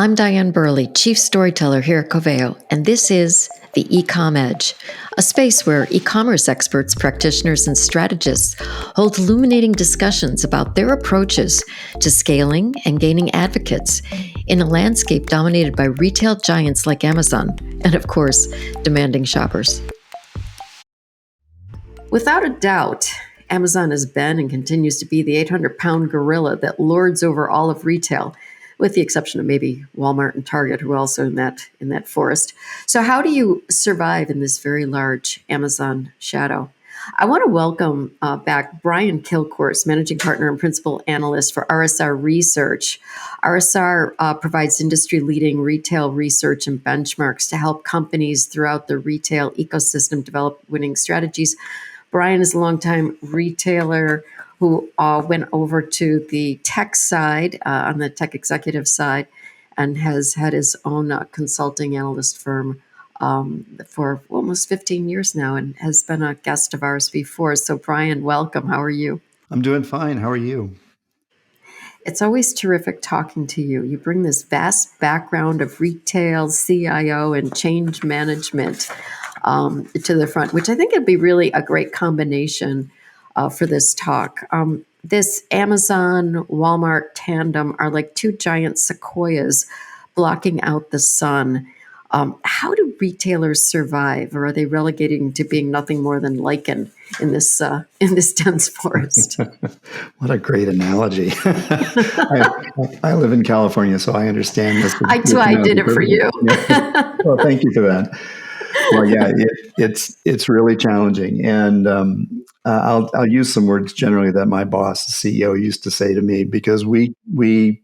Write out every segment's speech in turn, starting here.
I'm Diane Burley, Chief Storyteller here at Coveo, and this is the Ecom Edge, a space where e-commerce experts, practitioners, and strategists hold illuminating discussions about their approaches to scaling and gaining advocates in a landscape dominated by retail giants like Amazon and, of course, demanding shoppers. Without a doubt, Amazon has been and continues to be the 800-pound gorilla that lords over all of retail, with the exception of maybe Walmart and Target, who are also in that forest. So how do you survive in this very large Amazon shadow? I want to welcome back Brian Kilcourse, Managing Partner and Principal Analyst for RSR Research. RSR provides industry-leading retail research and benchmarks to help companies throughout the retail ecosystem develop winning strategies. Brian is a longtime retailer who went over to the tech side, on the tech executive side, and has had his own consulting analyst firm for almost 15 years now and has been a guest of ours before. So Brian, welcome. How are you? I'm doing fine. How are you? It's always terrific talking to you. You bring this vast background of retail, CIO, and change management to the front, which I think would be really a great combination for this talk. This Amazon Walmart tandem are like two giant sequoias blocking out the sun. How do retailers survive, or are they relegating to being nothing more than lichen in this dense forest? What a great analogy! I live in California, so I understand this. I did it for you. Well, thank you for that. Well, yeah, it's really challenging, and I'll use some words generally that my boss, the CEO, used to say to me, because we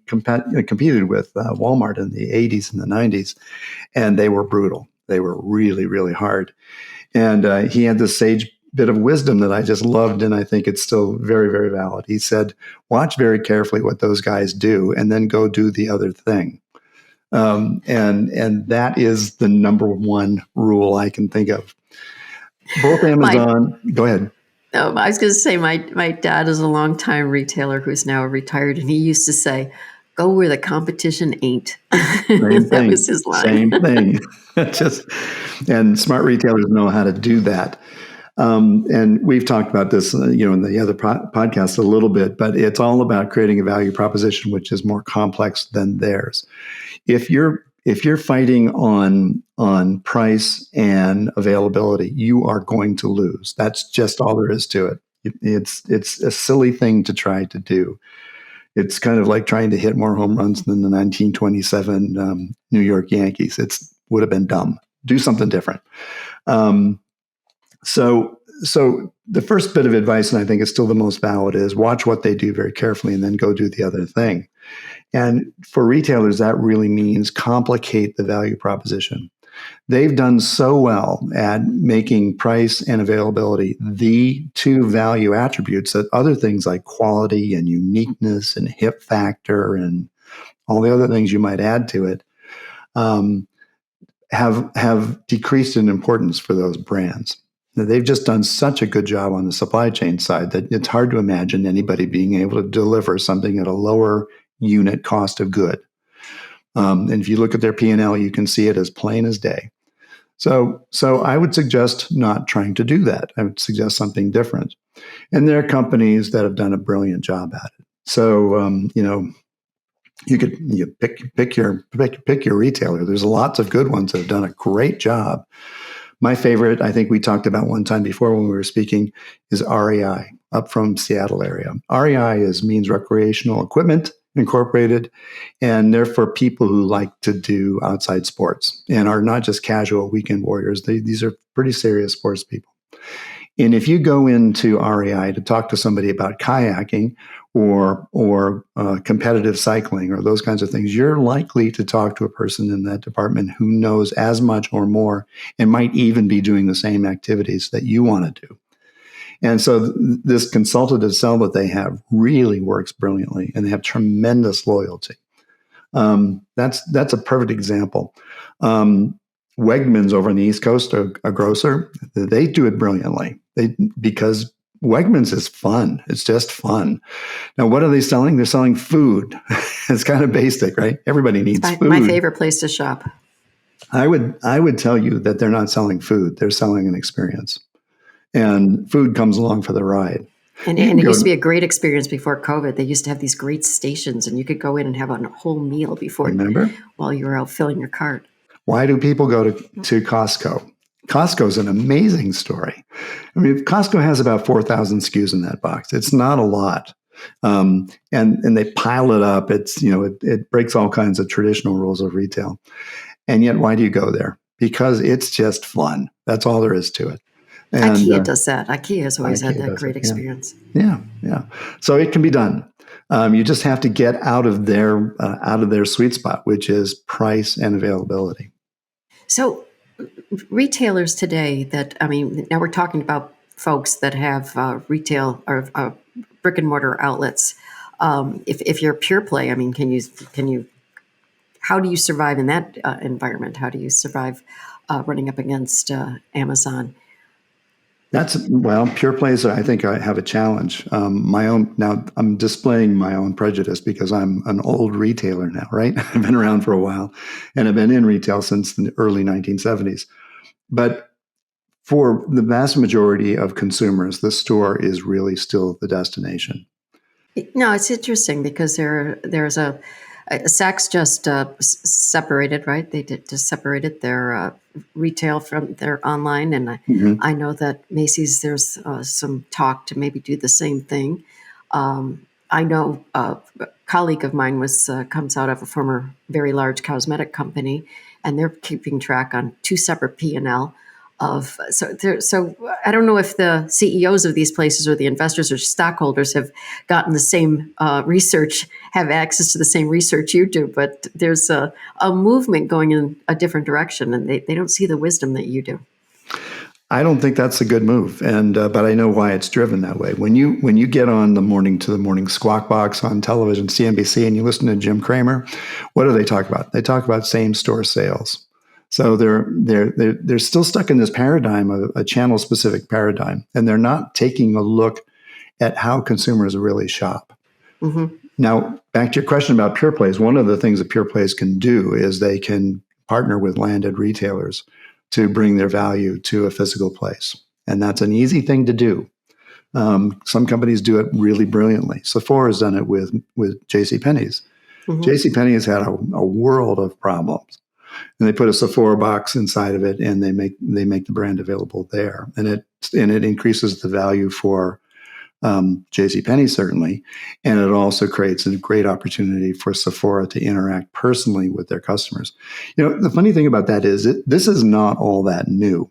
competed with Walmart in the 80s and the 90s, and they were brutal. They were really, really hard. And he had this sage bit of wisdom that I just loved, and I think it's still very, very valid. He said, watch very carefully what those guys do, and then go do the other thing. And that is the number one rule I can think of. Both Amazon, go ahead. I was going to say, my dad is a longtime retailer who's now retired, and he used to say, go where the competition ain't. That was his line. Same thing. And smart retailers know how to do that. And we've talked about this, in the other podcast a little bit, but it's all about creating a value proposition which is more complex than theirs. If you're fighting on price and availability, you are going to lose. That's just all there is to it. It's a silly thing to try to do. It's kind of like trying to hit more home runs than the 1927 New York Yankees. It would have been dumb. Do something different. So the first bit of advice, and I think it's still the most valid, is watch what they do very carefully and then go do the other thing. And for retailers, that really means complicate the value proposition. They've done so well at making price and availability the two value attributes that other things like quality and uniqueness and hip factor and all the other things you might add to it have decreased in importance for those brands. They've just done such a good job on the supply chain side that it's hard to imagine anybody being able to deliver something at a lower unit cost of good. And if you look at their P&L, you can see it as plain as day. So I would suggest not trying to do that. I would suggest something different. And there are companies that have done a brilliant job at it. So, you pick your retailer. There's lots of good ones that have done a great job. My favorite, I think we talked about one time before when we were speaking, is REI, up from Seattle area. REI means Recreational Equipment Incorporated, and they're for people who like to do outside sports and are not just casual weekend warriors. These are pretty serious sports people. And if you go into REI to talk to somebody about kayaking or competitive cycling or those kinds of things, you're likely to talk to a person in that department who knows as much or more and might even be doing the same activities that you want to do. And so this consultative sell that they have really works brilliantly, and they have tremendous loyalty. That's a perfect example. Wegmans over on the East Coast, a grocer, they do it brilliantly. Because Wegmans is fun. It's just fun. Now, what are they selling? They're selling food. It's kind of basic, right? Everybody needs food. My favorite place to shop. I would tell you that they're not selling food. They're selling an experience. And food comes along for the ride. And it used to be a great experience before COVID. They used to have these great stations, and you could go in and have a whole meal before, remember? While you were out filling your cart. Why do people go to Costco? Costco is an amazing story. I mean, Costco has about 4,000 SKUs in that box. It's not a lot. And they pile it up. It's, it breaks all kinds of traditional rules of retail. And yet, why do you go there? Because it's just fun. That's all there is to it. And, IKEA does that. IKEA has always had that great experience. Yeah. So it can be done. You just have to get out of their sweet spot, which is price and availability. So retailers today now we're talking about folks that have retail or brick and mortar outlets. If you're a pure play, can you? How do you survive in that environment? How do you survive running up against Amazon? Pure plays, I think I have a challenge. Now I'm displaying my own prejudice because I'm an old retailer now, right? I've been around for a while and I've been in retail since the early 1970s. But for the vast majority of consumers, the store is really still the destination. No, it's interesting because there's a Saks just separated, right? They just separated their retail from their online, and I know that Macy's. There's some talk to maybe do the same thing. I know a colleague of mine comes out of a former very large cosmetic company, and they're keeping track on two separate P&L. So I don't know if the CEOs of these places or the investors or stockholders have gotten the same research, have access to the same research you do, but there's a movement going in a different direction, and they don't see the wisdom that you do. I don't think that's a good move, but I know why it's driven that way. When you get on the morning to the morning squawk box on television, CNBC, and you listen to Jim Cramer, what do they talk about? They talk about same store sales. So they're still stuck in this paradigm, a channel specific paradigm, and they're not taking a look at how consumers really shop. Mm-hmm. Now, back to your question about pure plays. One of the things that pure plays can do is they can partner with landed retailers to bring their value to a physical place, and that's an easy thing to do. Some companies do it really brilliantly. Sephora has done it with JCPenney's. Mm-hmm. JCPenney's had a world of problems. And they put a Sephora box inside of it, and they make the brand available there, and it increases the value for JCPenney certainly, and it also creates a great opportunity for Sephora to interact personally with their customers. The funny thing about that is this is not all that new.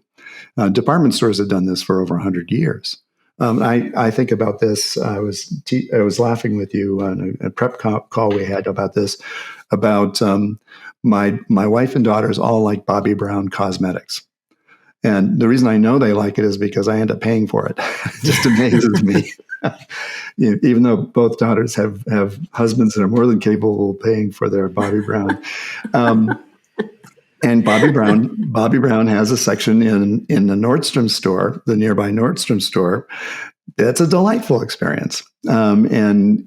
Department stores have done this for over 100 years. I think about this. I was laughing with you on a prep call we had about this. About my wife and daughters all like Bobbi Brown cosmetics. And the reason I know they like it is because I end up paying for it. It just amazes me. Even though both daughters have husbands that are more than capable of paying for their Bobbi Brown. And Bobbi Brown has a section in the Nordstrom store, the nearby Nordstrom store. That's a delightful experience. And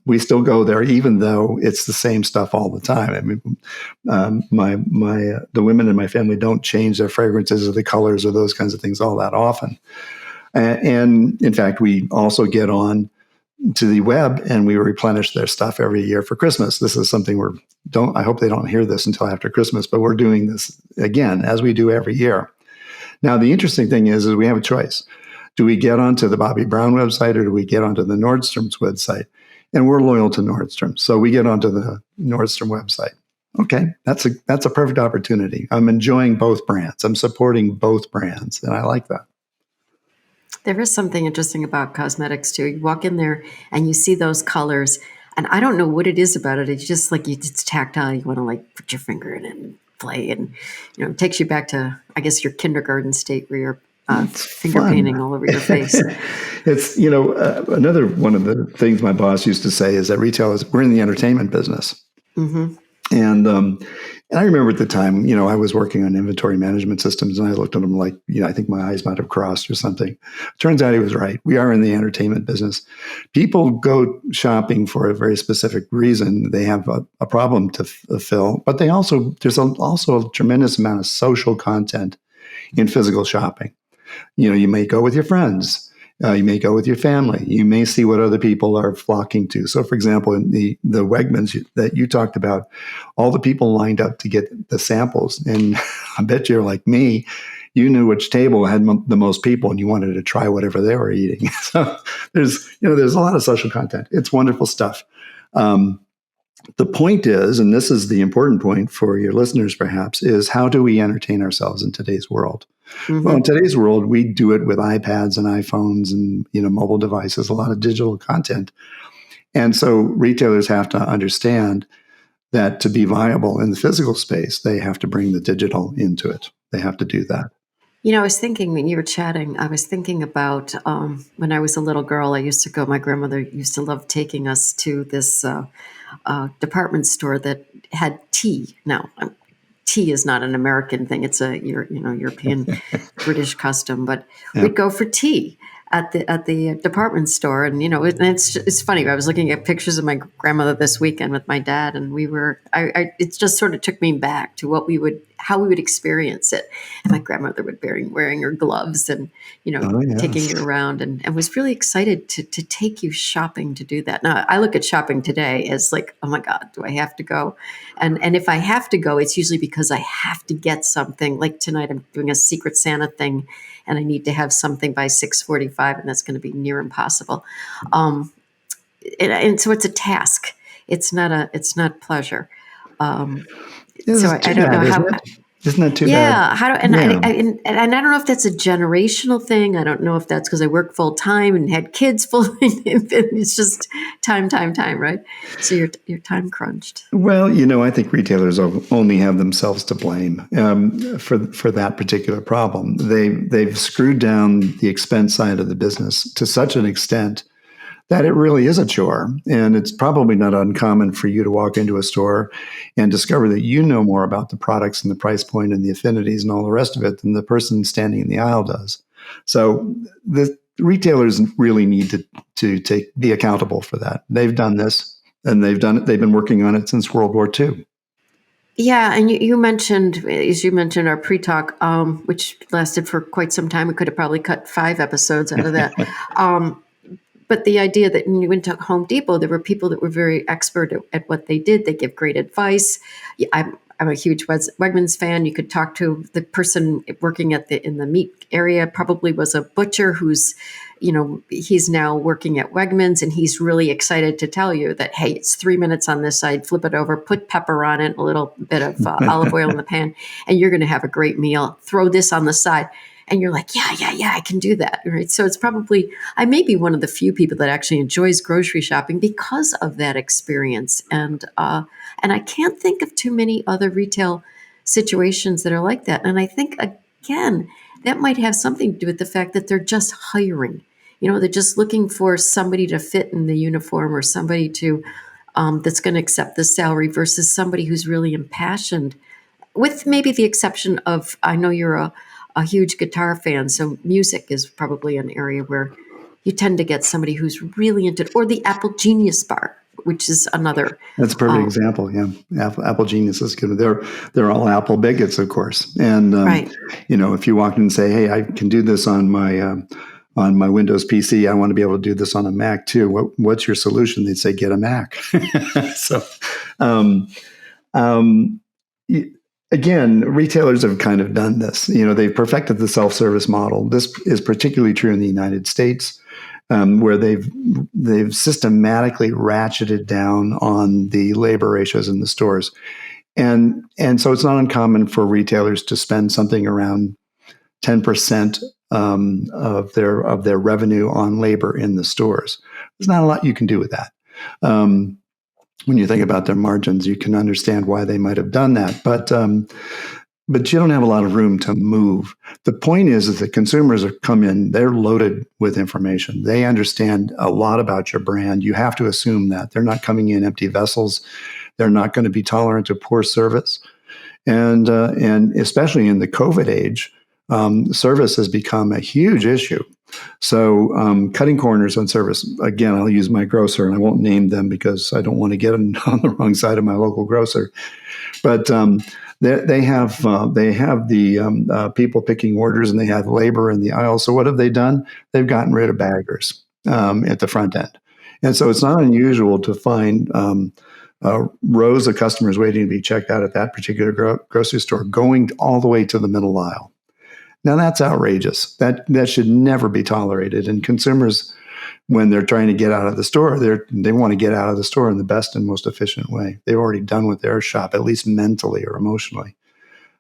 we still go there, even though it's the same stuff all the time. I mean, the women in my family don't change their fragrances or the colors or those kinds of things all that often. And in fact, we also get on to the web and we replenish their stuff every year for Christmas. This is something I hope they don't hear this until after Christmas, but we're doing this again, as we do every year. Now, the interesting thing is we have a choice. Do we get onto the Bobbi Brown website or do we get onto the Nordstrom's website? And we're loyal to Nordstrom, so we get onto the Nordstrom website. Okay, that's a perfect opportunity. I'm enjoying both brands. I'm supporting both brands, and I like that. There is something interesting about cosmetics too. You walk in there and you see those colors, and I don't know what it is about it. It's just like it's tactile. You want to put your finger in it and play, and it takes you back to, I guess, your kindergarten state where you're finger painting all over your face. It's, another one of the things my boss used to say is that we're in the entertainment business. Mm-hmm. And And I remember at the time, I was working on inventory management systems, and I looked at them like, I think my eyes might have crossed or something. Turns out he was right. We are in the entertainment business. People go shopping for a very specific reason. They have a problem to fulfill, but there's also a tremendous amount of social content in physical shopping. You may go with your friends. You may go with your family. You may see what other people are flocking to. So, for example, in the Wegmans that you talked about, all the people lined up to get the samples. And I bet you're like me, you knew which table had the most people, and you wanted to try whatever they were eating. So there's a lot of social content. It's wonderful stuff. The point is, and this is the important point for your listeners perhaps, is how do we entertain ourselves in today's world? Mm-hmm. Well, in today's world, we do it with iPads and iPhones and mobile devices, a lot of digital content. And so retailers have to understand that to be viable in the physical space, they have to bring the digital into it. They have to do that. I was thinking when you were chatting, I was thinking about when I was a little girl, my grandmother used to love taking us to this department store that had tea. Now, tea is not an American thing; it's a European, British custom. But we'd go for tea at the department store, and it's funny. I was looking at pictures of my grandmother this weekend with my dad, and it just sort of took me back to how we would experience it. And my grandmother would be wearing her gloves and taking you around, and was really excited to take you shopping to do that. Now I look at shopping today as like, oh my God, do I have to go? And if I have to go, it's usually because I have to get something. Like tonight, I'm doing a Secret Santa thing, and I need to have something by 6:45, and that's going to be near impossible. And so it's a task. It's not pleasure. So I don't know how. Isn't that too bad? Yeah. And I don't know if that's a generational thing. I don't know if that's because I work full time and had kids full. It's just time, right? So you're time crunched. Well, I think retailers only have themselves to blame for that particular problem. They've screwed down the expense side of the business to such an extent that it really is a chore. And it's probably not uncommon for you to walk into a store and discover that you know more about the products and the price point and the affinities and all the rest of it than the person standing in the aisle does. So the retailers really need to be accountable for that. They've done this, and they've been working on it since World War II. Yeah, and you mentioned our pre-talk, which lasted for quite some time. We could have probably cut 5 episodes out of that. But the idea that when you went to Home Depot, there were people that were very expert at what they did. They give great advice. I'm a huge Wegmans fan. You could talk to the person working in the meat area, probably was a butcher who's, he's now working at Wegmans, and he's really excited to tell you that, hey, it's 3 minutes on this side, flip it over, put pepper on it, a little bit of olive oil in the pan, and you're going to have a great meal. Throw this on the side. And you're like, yeah, I can do that, right? So it's probably, I may be one of the few people that actually enjoys grocery shopping because of that experience. And I can't think of too many other retail situations that are like that. And I think, again, that might have something to do with the fact that they're just hiring. They're just looking for somebody to fit in the uniform, or somebody to that's going to accept the salary, versus somebody who's really impassioned, with maybe the exception of, I know you're a huge guitar fan, so music is probably an area where you tend to get somebody who's really into it, or the Apple Genius Bar, which is another. That's a perfect example. Yeah, Apple Genius is good. They're all Apple bigots, of course. And right. If you walk in and say, "Hey, I can do this on my Windows PC. I want to be able to do this on a Mac too. What's your solution?" They'd say, "Get a Mac." So. Again, retailers have kind of done this. They've perfected the self-service model. This is particularly true in the United States, where they've systematically ratcheted down on the labor ratios in the stores, and so it's not uncommon for retailers to spend something around 10% of their revenue on labor in the stores. There's not a lot you can do with that. When you think about their margins, you can understand why they might have done that. But you don't have a lot of room to move. The point is that consumers come in, they're loaded with information. They understand a lot about your brand. You have to assume that. They're not coming in empty vessels. They're not going to be tolerant of poor service. And especially in the COVID age, service has become a huge issue. So cutting corners on service. Again, I'll use my grocer, and I won't name them because I don't want to get on the wrong side of my local grocer. But they have the people picking orders, and they have labor in the aisle. So what have they done? They've gotten rid of baggers at the front end, and so it's not unusual to find rows of customers waiting to be checked out at that particular grocery store, going all the way to the middle aisle. Now that's outrageous. That should never be tolerated. And consumers, when they're trying to get out of the store, they want to get out of the store in the best and most efficient way. They've already done with their shop, at least mentally or emotionally.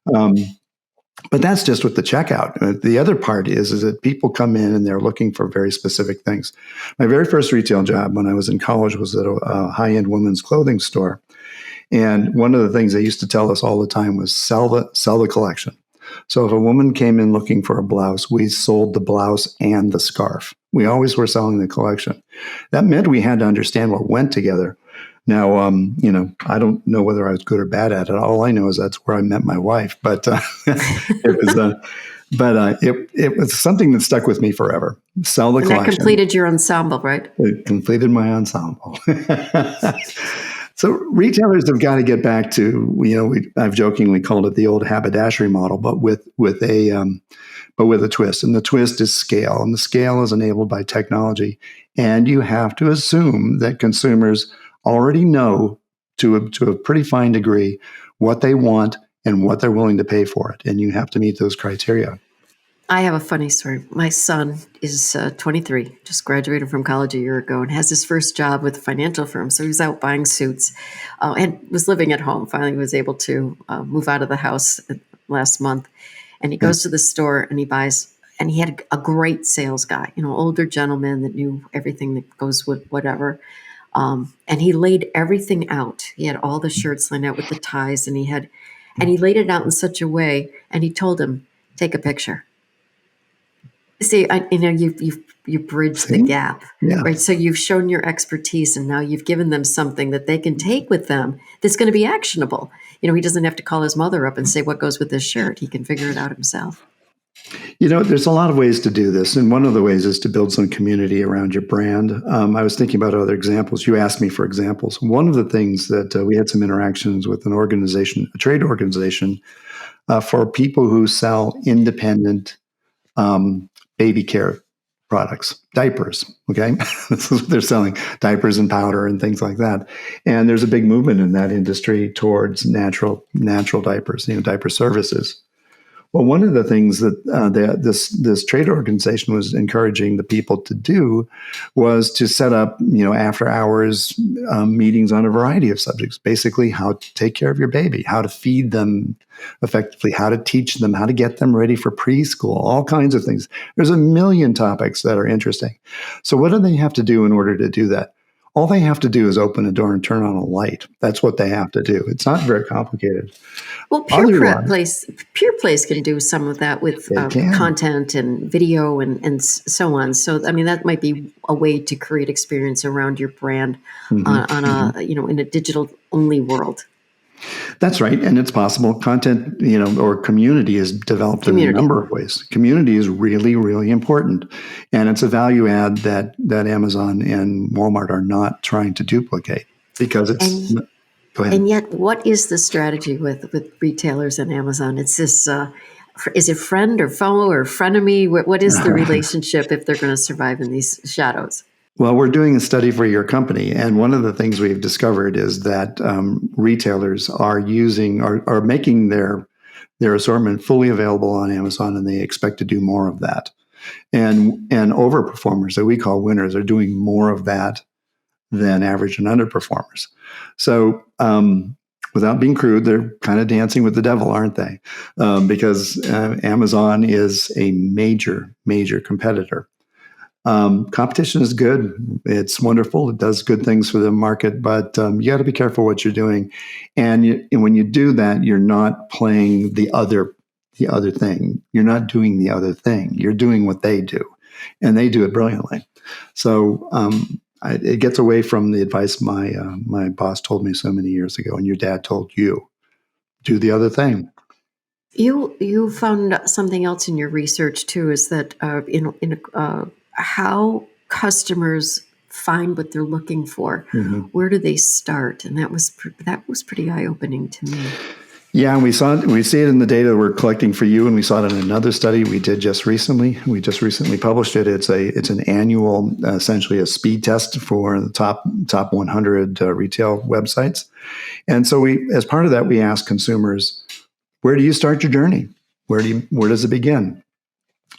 But that's just with the checkout. The other part is that people come in and they're looking for very specific things. My very first retail job when I was in college was at a high-end women's clothing store. And one of the things they used to tell us all the time was sell the collection. So if a woman came in looking for a blouse, we sold the blouse and the scarf. We always were selling the collection. That meant we had to understand what went together. Now, I don't know whether I was good or bad at it. All I know is that's where I met my wife. But it was something that stuck with me forever. Sell the collection. That completed your ensemble, right? It completed my ensemble. So retailers have got to get back to, I've jokingly called it the old haberdashery model, but with a twist. And the twist is scale, and the scale is enabled by technology. And you have to assume that consumers already know to a pretty fine degree what they want and what they're willing to pay for it. And you have to meet those criteria. I have a funny story. My son is 23, just graduated from college a year ago, and has his first job with a financial firm. So he was out buying suits and was living at home. Finally was able to move out of the house last month. And he goes to the store and he buys, and he had a great sales guy, older gentleman that knew everything that goes with whatever. And he laid everything out. He had all the shirts lined out with the ties, and he laid it out in such a way, and he told him, take a picture. See, you bridge the gap, right? So you've shown your expertise, and now you've given them something that they can take with them that's going to be actionable. He doesn't have to call his mother up and say, what goes with this shirt? He can figure it out himself. There's a lot of ways to do this. And one of the ways is to build some community around your brand. I was thinking about other examples. You asked me for examples. One of the things that we had some interactions with an organization, a trade organization, for people who sell independent baby care products, diapers. Okay. This is what they're selling, diapers and powder and things like that. And there's a big movement in that industry towards natural diapers, diaper services. Well, one of the things that this trade organization was encouraging the people to do was to set up, after hours meetings on a variety of subjects. Basically, how to take care of your baby, how to feed them effectively, how to teach them, how to get them ready for preschool, all kinds of things. There's a million topics that are interesting. So what do they have to do in order to do that? All they have to do is open a door and turn on a light. That's what they have to do. It's not very complicated. Well, Pure Place can do some of that with content and video and so on. So, that might be a way to create experience around your brand in a digital only world. That's right. And it's possible. Content, or community is developed in a number of ways. Community is really, really important. And it's a value add that Amazon and Walmart are not trying to duplicate because it's... Go ahead. And yet, what is the strategy with retailers and Amazon? It's this, is it friend or foe or frenemy? What is the relationship if they're going to survive in these shadows? Well, we're doing a study for your company, and one of the things we've discovered is that retailers are making their assortment fully available on Amazon, and they expect to do more of that. And overperformers that we call winners are doing more of that than average and underperformers. So without being crude, they're kind of dancing with the devil, aren't they? Because Amazon is a major, major competitor. Competition is good. It's wonderful. It does good things for the market, but you got to be careful what you're doing. And when you do that, you're not playing the other thing. You're not doing the other thing. You're doing what they do, and they do it brilliantly. So it gets away from the advice my boss told me so many years ago, and your dad told you. do the other thing. You found something else in your research too, is that how customers find what they're looking for. Mm-hmm. Where do they start? And that was pretty eye-opening to me. Yeah, and we see it in the data we're collecting for you, and we saw it in another study we did just recently. We just recently published it. It's an annual, essentially a speed test for the top 100 retail websites. And so as part of that, we asked consumers, where do you start your journey? Where does it begin?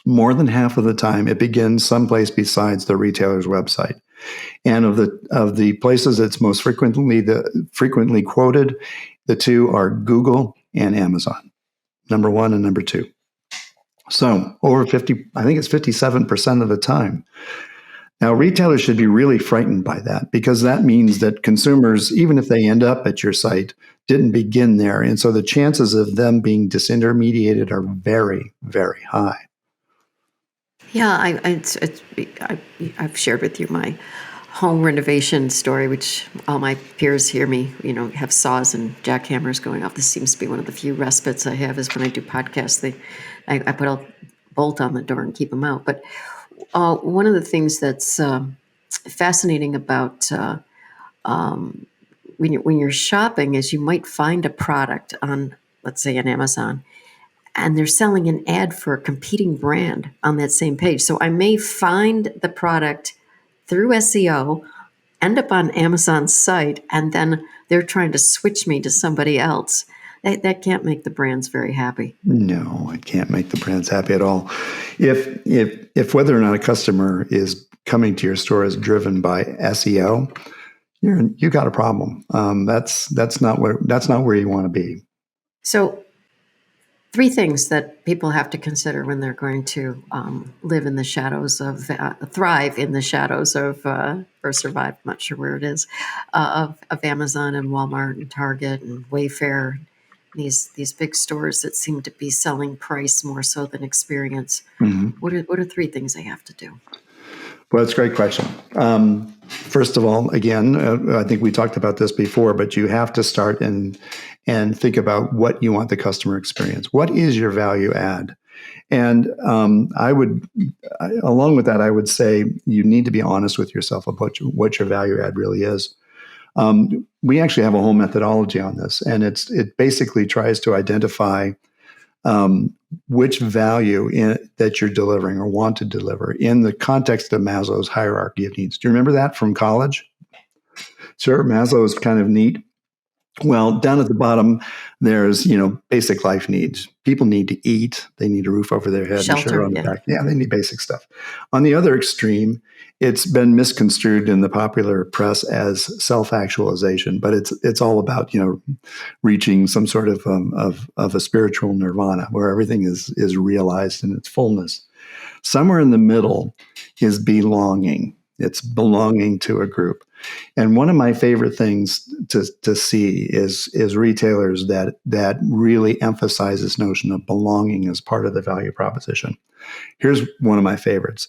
More than half of the time, it begins someplace besides the retailer's website. And of the places that's most frequently quoted, the two are Google and Amazon, number one and number two. So over 50, I think it's 57% of the time. Now, retailers should be really frightened by that, because that means that consumers, even if they end up at your site, didn't begin there. And so the chances of them being disintermediated are very, very high. Yeah, I've shared with you my home renovation story, which all my peers hear me, have saws and jackhammers going off. This seems to be one of the few respites I have, is when I do podcasts. I put a bolt on the door and keep them out. But one of the things that's fascinating about when you're shopping is you might find a product on, let's say, on Amazon, and they're selling an ad for a competing brand on that same page. So I may find the product through SEO, end up on Amazon's site, and then they're trying to switch me to somebody else. That can't make the brands very happy. No, it can't make the brands happy at all. If whether or not a customer is coming to your store is driven by SEO, you got a problem. That's not where you want to be. So, 3 things that people have to consider when they're going to live in the shadows of, thrive in the shadows of, or survive, I'm not sure where it is, of Amazon and Walmart and Target and Wayfair, these big stores that seem to be selling price more so than experience. Mm-hmm. What are 3 things they have to do? Well, that's a great question. First of all, again, I think we talked about this before, but you have to start and think about what you want the customer experience. What is your value add? And along with that, I would say you need to be honest with yourself about what your value add really is. We actually have a whole methodology on this, and it basically tries to identify which value that you're delivering or want to deliver in the context of Maslow's hierarchy of needs. Do you remember that from college? Sure, Maslow is kind of neat. Well, down at the bottom, there's, basic life needs. People need to eat. They need a roof over their head. Shelter, on the back. Yeah, they need basic stuff. On the other extreme, it's been misconstrued in the popular press as self-actualization, but it's all about, reaching some sort of a spiritual nirvana where everything is realized in its fullness. Somewhere in the middle is belonging. It's belonging to a group. And one of my favorite things to see is retailers that really emphasize this notion of belonging as part of the value proposition. Here's one of my favorites.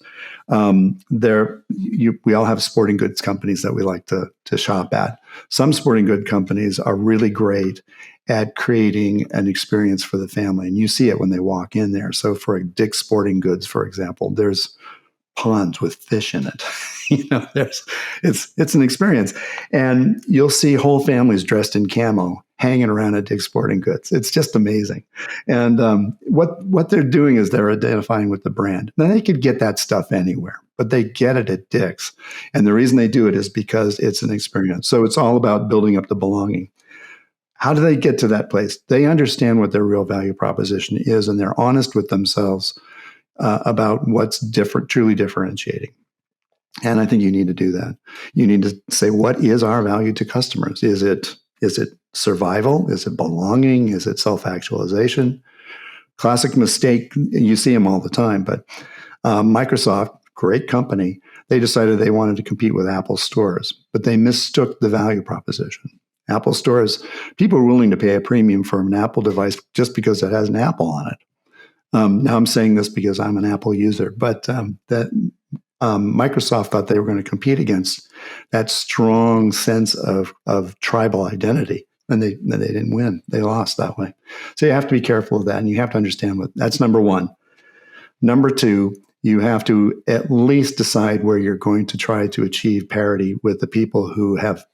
We all have sporting goods companies that we like to shop at. Some sporting good companies are really great at creating an experience for the family, and you see it when they walk in there. So for Dick's Sporting Goods, for example, there's ponds with fish in it. It's an experience, and you'll see whole families dressed in camo hanging around at Dick's Sporting Goods. It's just amazing. And what they're doing is they're identifying with the brand. Now, they could get that stuff anywhere, but they get it at Dick's, and the reason they do it is because it's an experience. So it's all about building up the belonging. How do they get to that place? They understand what their real value proposition is, and they're honest with themselves about what's truly differentiating. And I think you need to do that. You need to say, what is our value to customers? Is it survival? Is it belonging? Is it self-actualization? Classic mistake, you see them all the time, but Microsoft, great company, they decided they wanted to compete with Apple stores, but they mistook the value proposition. Apple stores, people are willing to pay a premium for an Apple device just because it has an Apple on it. Now I'm saying this because I'm an Apple user, but Microsoft thought they were going to compete against that strong sense of tribal identity. and they didn't win. They lost that way. So you have to be careful of that, and you have to understand that's number one. Number two, you have to at least decide where you're going to try to achieve parity with the people who have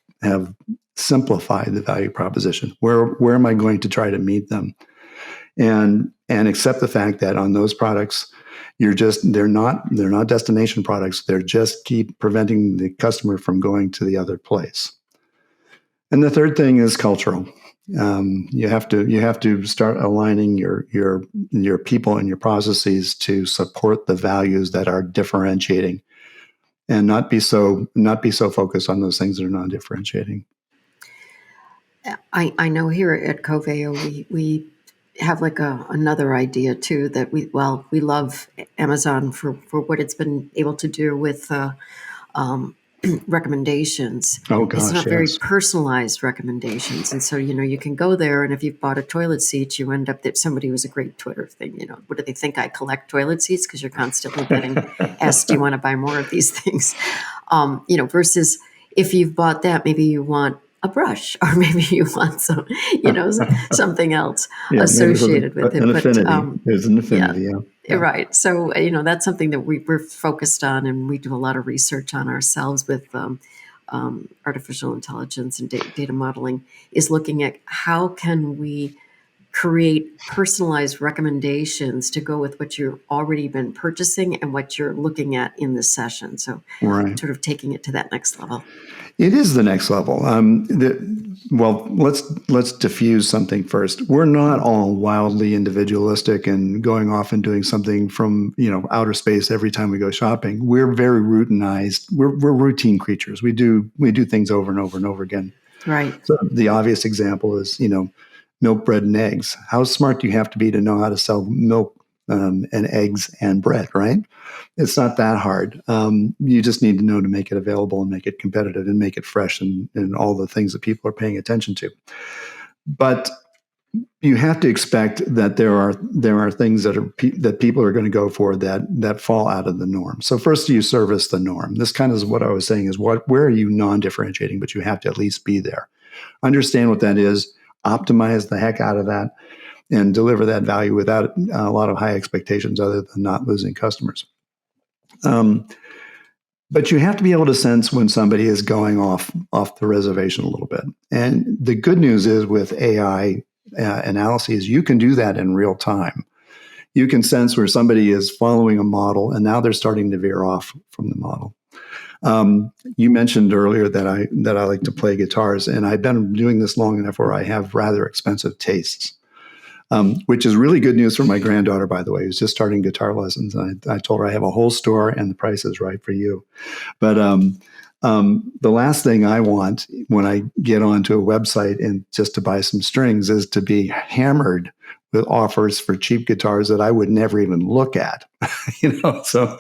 simplified the value proposition. Where am I going to try to meet them? And accept the fact that on those products, they're not destination products. They're just keep preventing the customer from going to the other place. And the third thing is cultural. You have to start aligning your people and your processes to support the values that are differentiating, and not be so focused on those things that are non-differentiating. I know here at Coveo we have like another idea too, that we love Amazon for what it's been able to do with recommendations. Oh gosh, it's not yes. very personalized recommendations, and so you can go there, and if you've bought a toilet seat, you end up that somebody was a great Twitter thing. What do they think? I collect toilet seats because you're constantly getting asked, "Do you want to buy more of these things?" Versus if you've bought that, maybe you want a brush, or maybe you want something else associated with it. An affinity. There's an affinity, yeah. Right. So, that's something that we're focused on, and we do a lot of research on ourselves with artificial intelligence and data modeling, is looking at how can we create personalized recommendations to go with what you've already been purchasing and what you're looking at in the session. So sort of taking it to that next level. It is the next level. Let's diffuse something first. We're not all wildly individualistic and going off and doing something from outer space every time we go shopping. We're very routinized. We're routine creatures. We do things over and over and over again. Right. So the obvious example is milk, bread, and eggs. How smart do you have to be to know how to sell milk and eggs and bread, right? It's not that hard. You just need to know to make it available and make it competitive and make it fresh and all the things that people are paying attention to. But you have to expect that there are things that people are going to go for that fall out of the norm. So first, you service the norm. This kind of is what I was saying is where are you non-differentiating, but you have to at least be there. Understand what that is. Optimize the heck out of that and deliver that value without a lot of high expectations other than not losing customers. But you have to be able to sense when somebody is going off the reservation a little bit. And the good news is with AI analyses, you can do that in real time. You can sense where somebody is following a model and now they're starting to veer off from the model. You mentioned earlier that I like to play guitars, and I've been doing this long enough where I have rather expensive tastes, which is really good news for my granddaughter, by the way, who's just starting guitar lessons. And I told her I have a whole store and the price is right for you. But the last thing I want when I get onto a website and just to buy some strings is to be hammered with offers for cheap guitars that I would never even look at. So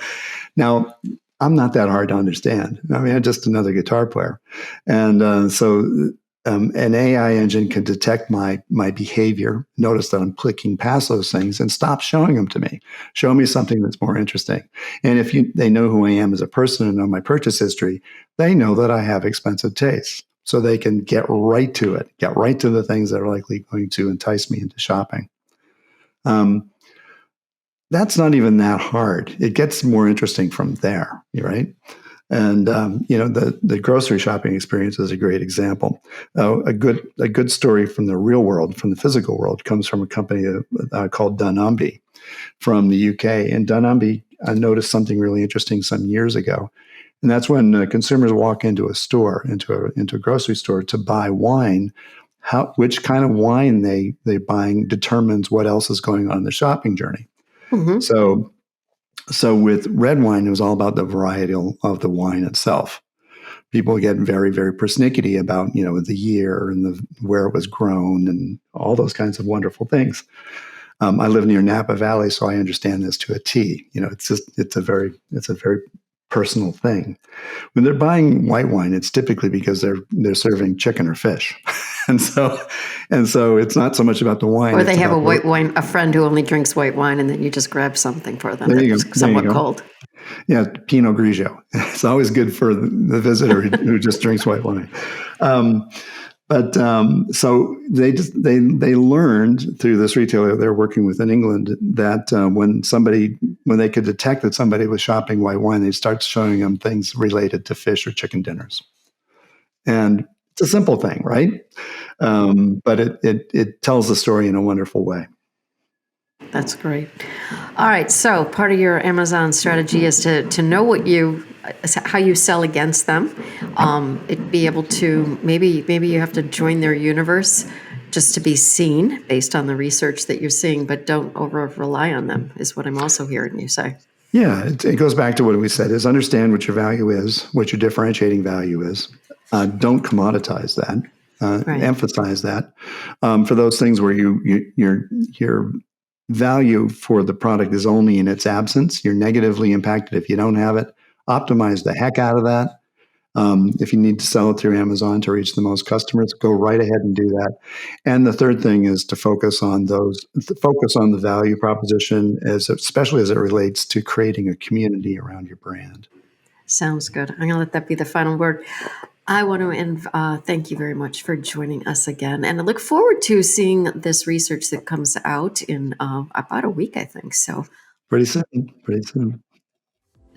now I'm not that hard to understand. I mean, I'm just another guitar player. And so an AI engine can detect my behavior, notice that I'm clicking past those things and stop showing them to me. Show me something that's more interesting. And if they know who I am as a person and know my purchase history, they know that I have expensive tastes. So they can get right to it, get right to the things that are likely going to entice me into shopping. That's not even that hard. It gets more interesting from there, right? And the grocery shopping experience is a great example. A good story from the real world, from the physical world, comes from a company called Dunnhumby from the UK. And Dunnhumby noticed something really interesting some years ago, and that's when consumers walk into a store, into a grocery store to buy wine. Which kind of wine they buying determines what else is going on in the shopping journey. Mm-hmm. So with red wine, it was all about the variety of the wine itself. People get very, very persnickety about, the year and where it was grown and all those kinds of wonderful things. I live near Napa Valley, so I understand this to a T. It's a very personal thing. When they're buying white wine, it's typically because they're serving chicken or fish. And so it's not so much about the wine. Or they have a friend who only drinks white wine, and then you just grab something for them that's somewhat cold. Yeah, Pinot Grigio. It's always good for the visitor who just drinks white wine. But so they learned through this retailer they're working with in England that when they could detect that somebody was shopping white wine, they start showing them things related to fish or chicken dinners. And it's a simple thing, right? But it tells the story in a wonderful way. That's great. All right. So part of your Amazon strategy is to know how you sell against them. Be able to maybe you have to join their universe just to be seen based on the research that you're seeing, but don't over rely on them is what I'm also hearing you say. Yeah, it goes back to what we said: is understand what your value is, what your differentiating value is. Don't commoditize that. Right. Emphasize that for those things where your value for the product is only in its absence. You're negatively impacted if you don't have it. Optimize the heck out of that. If you need to sell it through Amazon to reach the most customers, go right ahead and do that. And the third thing is to focus on the value proposition, especially as it relates to creating a community around your brand. Sounds good. I'm going to let that be the final word. I want to thank you very much for joining us again. And I look forward to seeing this research that comes out in about a week, I think. So pretty soon.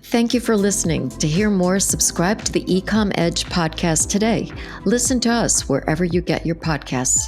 Thank you for listening. To hear more, subscribe to the Ecom Edge podcast today. Listen to us wherever you get your podcasts.